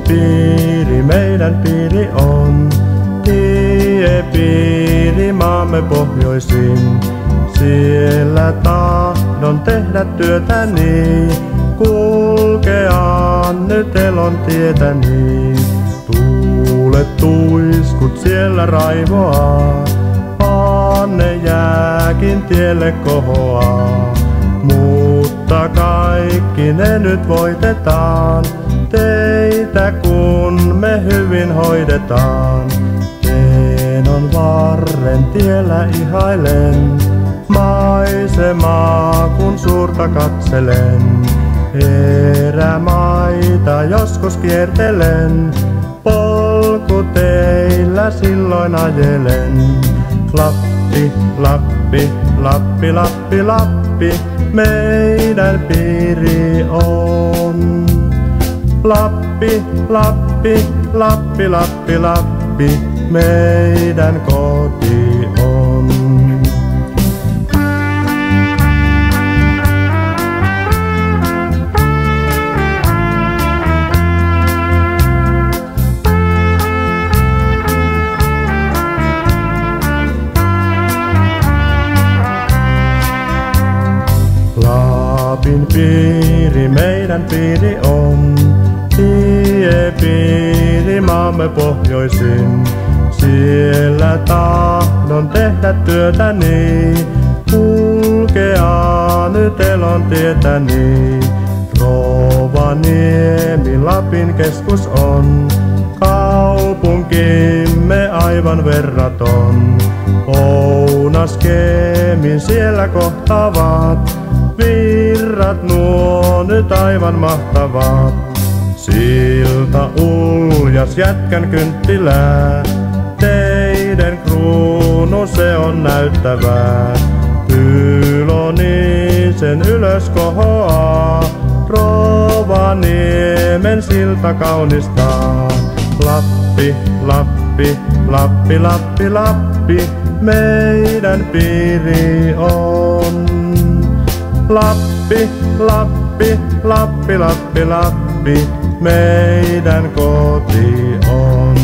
Tiepiiri, meidän piiri on. Tiepiiri, maamme pohjoisin. Siellä tahdon tehdä työtäni, kulkea nyt elon tietäni. Tuulet tuiskut siellä raivoaa, anne jääkin tielle kohoaa. Mutta kaikki ne nyt voitetaan, teitä kun me hyvin hoidetaan. Teenon varren tiellä ihailen, maisemaa kun suurta katselen. Erämaita joskus kiertelen, polku teillä silloin ajelen. Lappi, Lappi, Lappi, Lappi, Lappi, meidän piiri on. Lappi, Lappi, Lappi, Lappi, Lappi, meidän koti on. Lapin piiri, meidän piiri on. Tiepiiri, maamme pohjoisin. Siellä tahdon tehdä työtäni, kulkea nyt elon tietäni. Rovaniemi, Lapin keskus on, kaupunkimme aivan verraton. Ounaskemin siellä kohtaavat, virrat nuo nyt aivan mahtavat. Silta uljas jätkän kynttilää, teidän kruunu se on näyttävää. Ylonisen ylös kohoaa, Rovaniemen silta kaunistaa. Lappi, Lappi, Lappi, Lappi, Lappi, meidän piiri on. Lappi, Lappi, Lappi, Lappi, Lappi, meidän koti on.